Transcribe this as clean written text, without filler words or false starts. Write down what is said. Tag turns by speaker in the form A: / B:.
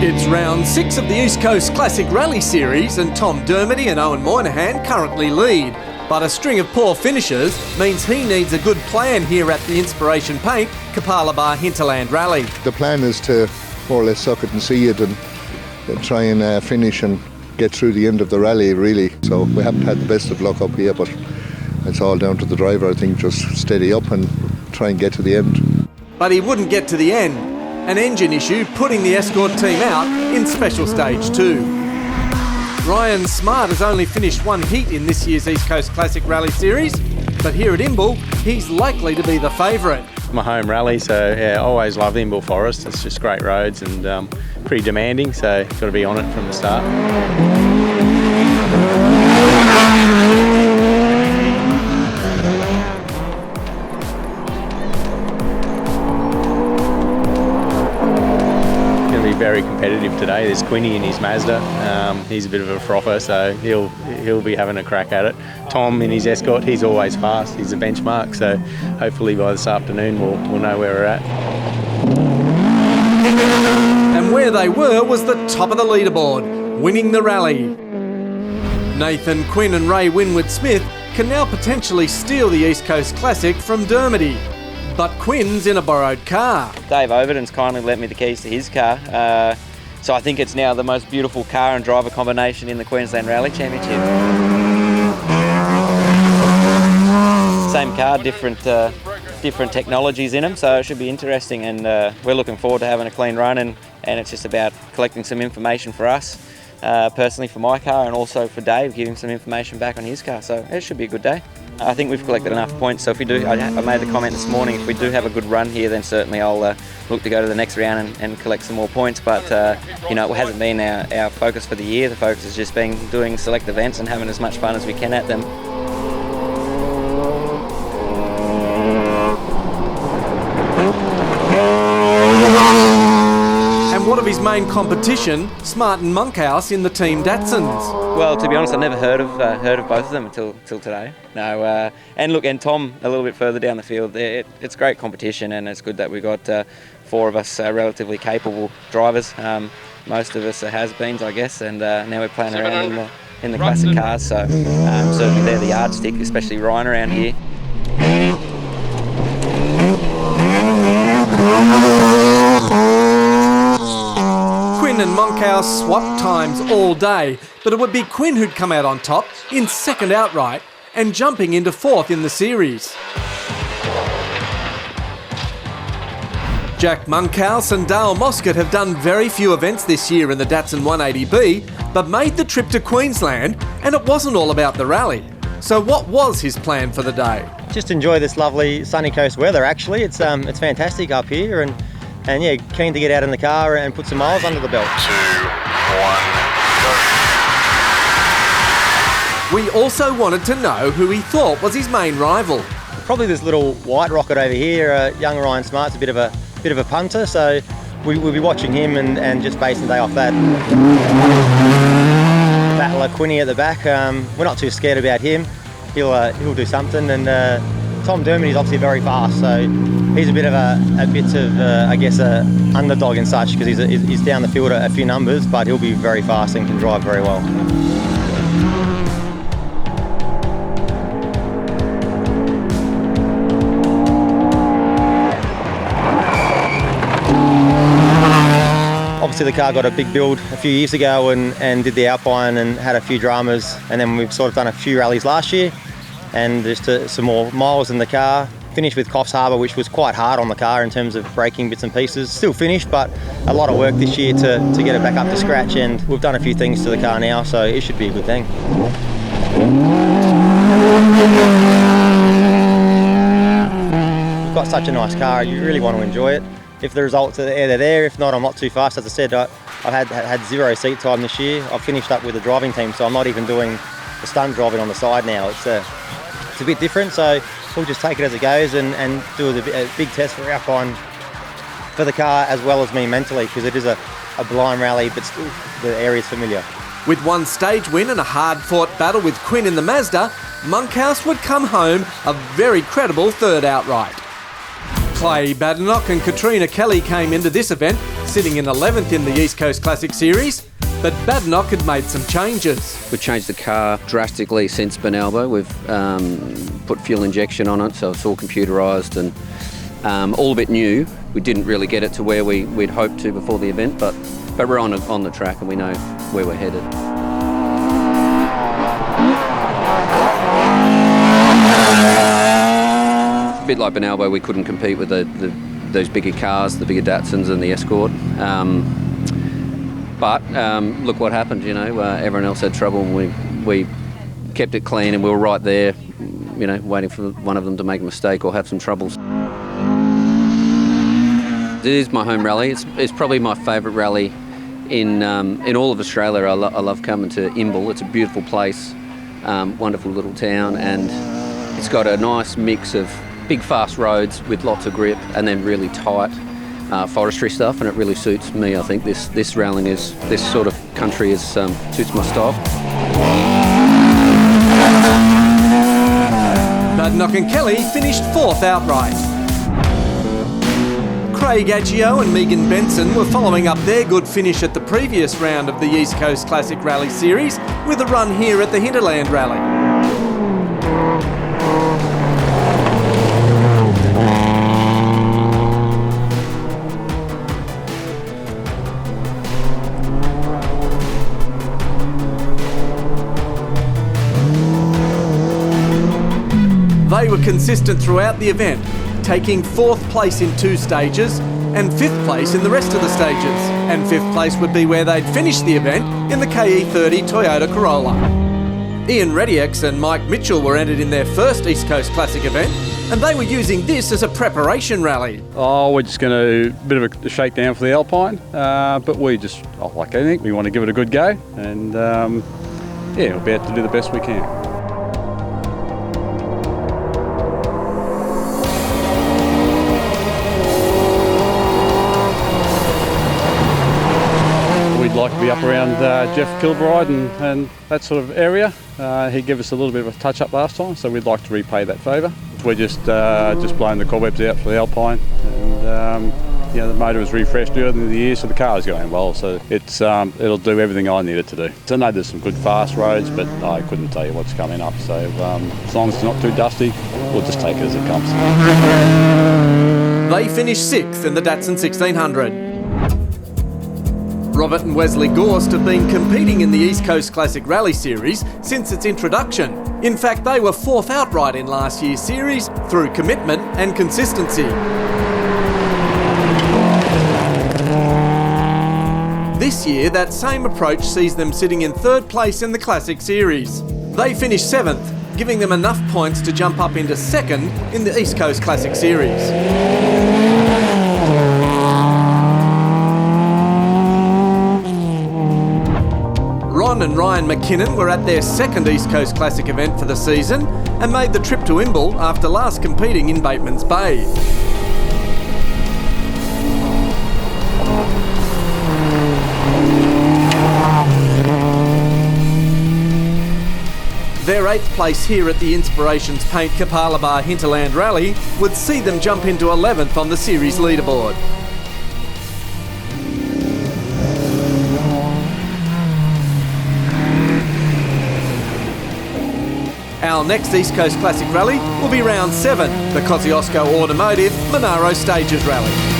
A: It's round 6 of the East Coast Classic Rally Series and Tom Dermody and Eoin Moynihan currently lead. But a string of poor finishes means he needs a good plan here at the Inspiration Paint Capalaba Hinterland Rally.
B: The plan is to more or less suck it and see it and try and finish and get through the end of the rally, really. So we haven't had the best of luck up here, but it's all down to the driver, I think. Just steady up and try and get to the end.
A: But he wouldn't get to the end. An engine issue putting the Escort team out in Special Stage 2. Ryan Smart has only finished one heat in this year's East Coast Classic Rally Series, but here at Imbil, he's likely to be the favourite.
C: My home rally, so yeah, always love Imbil Forest. It's just great roads and pretty demanding, so got to be on it from the start. Very competitive today. There's Quinny in his MAZDA. He's a bit of a frother, so he'll be having a crack at it. Tom in his Escort, he's always fast. He's a benchmark, so hopefully by this afternoon we'll know where we're at.
A: And where they were was the top of the leaderboard, winning the rally. Nathan Quinn and Ray Winwood-Smith can now potentially steal the East Coast Classic from Dermody. But Quinn's in a borrowed car.
D: Dave Overton's kindly lent me the keys to his car, so I think it's now the most beautiful car and driver combination in the Queensland Rally Championship. Same car, different technologies in them, so it should be interesting, and we're looking forward to having a clean run, and it's just about collecting some information for us, personally for my car, and also for Dave, giving some information back on his car, so it should be a good day. I think we've collected enough points, so if we do, I made the comment this morning, if we do have a good run here, then certainly I'll look to go to the next round and collect some more points, but you know, it hasn't been our focus for the year. The focus has just been doing select events and having as much fun as we can at them.
A: And what of his main competition, Smart and Monkhouse in the Team Datsuns?
D: Well, to be honest, I never heard of both of them until today. No, and Tom a little bit further down the field. It's great competition, and it's good that we got 4 of us relatively capable drivers. Most of us are has-beens, I guess, and now we're playing around in the classic cars. So certainly they're the yardstick, especially Ryan around here.
A: Quinn and Monkhouse swapped times all day, but it would be Quinn who'd come out on top in second outright and jumping into 4th in the series. Jack Monkhouse and Dale MOSCATT have done very few events this year in the Datsun 180B, but made the trip to Queensland, and it wasn't all about the rally. So what was his plan for the day?
E: Just enjoy this lovely sunny coast weather, actually. It's fantastic up here, and yeah, keen to get out in the car and put some miles under the belt.
F: 2, 1,
A: We also wanted to know who he thought was his main rival.
E: Probably this little white rocket over here. Young Ryan Smart's a bit of a punter, so we'll be watching him and just basing the day off that. Battler Quinny at the back. We're not too scared about him. He'll do something, and Tom Dermody's obviously very fast, so he's a bit of I guess a underdog and such, because he's down the field a few numbers, but he'll be very fast and can drive very well. Obviously the car got a big build a few years ago and did the Alpine and had a few dramas, and then we've sort of done a few rallies last year and just some more miles in the car. Finished with Coffs Harbour, which was quite hard on the car in terms of braking bits and pieces. Still finished, but a lot of work this year to get it back up to scratch, and we've done a few things to the car now, so it should be a good thing. You've got such a nice car, you really want to enjoy it. If the results are there, they're there. If not, I'm not too fast. As I said, I've had 0 seat time this year. I've finished up with the driving team, so I'm not even doing the stunt driving on the side now. It's a bit different, so we'll just take it as it goes and do a big test for Alpine for the car as well as me mentally, because it is a blind rally, but still the area's familiar.
A: With one stage win and a hard-fought battle with Quinn in the MAZDA, Monkhouse would come home a very credible 3rd outright. Clay, BADENOCH and Catriona Kelly came into this event sitting in 11th in the East Coast Classic Series, but Badenoch had made some changes.
G: We've changed the car drastically since Benalbo. We've put fuel injection on it, so it's all computerised and all a bit new. We didn't really get it to where we'd hoped to before the event, but we're on the track and we know where we're headed. A bit like Benalbo, we couldn't compete with those bigger cars, the bigger Datsuns and the Escort. But look what happened, everyone else had trouble and we kept it clean and we were right there, waiting for one of them to make a mistake or have some troubles. It is my home rally. It's probably my favourite rally in all of Australia. I love coming to Imbil. It's a beautiful place, wonderful little town, and it's got a nice mix of big fast roads with lots of grip and then really tight forestry stuff, and it really suits me. I think this rallying this sort of country suits my style.
A: Badenoch and Kelly finished 4th outright. Craig Aggio and Megan Benson were following up their good finish at the previous round of the East Coast Classic Rally Series with a run here at the Hinterland Rally. They were consistent throughout the event, taking 4th place in 2 stages and 5th place in the rest of the stages. And 5th place would be where they'd finish the event in the KE30 Toyota Corolla. Ian Rediex and Mike Mitchell were entered in their first East Coast Classic event, and they were using this as a preparation rally.
H: We're just going to bit of a shakedown for the Alpine, but we just, like anything, we want to give it a good go, and we'll be able to do the best we can. We'd like to be up around Jeff Kilbride and that sort of area. He gave us a little bit of a touch-up last time, so we'd like to repay that favour. We're just blowing the cobwebs out for the Alpine, and the motor was refreshed earlier in the year, so the car is going well. So it'll do everything I need it to do. So I know there's some good fast roads, but I couldn't tell you what's coming up. So as long as it's not too dusty, we'll just take it as it comes.
A: They finished 6th in the Datsun 1600. Robert and Wesley Gorst have been competing in the East Coast Classic Rally Series since its introduction. In fact, they were 4th outright in last year's series through commitment and consistency. This year, that same approach sees them sitting in 3rd place in the Classic Series. They finished 7th, giving them enough points to jump up into 2nd in the East Coast Classic Series. Ron and Ryan McKinnon were at their 2nd East Coast Classic event for the season and made the trip to Imbil after last competing in Bateman's Bay. Their 8th place here at the Inspirations Paint Capalaba Hinterland Rally would see them jump into 11th on the series leaderboard. Our next East Coast Classic Rally will be round 7, the Kosciuszko Automotive Monaro Stages Rally.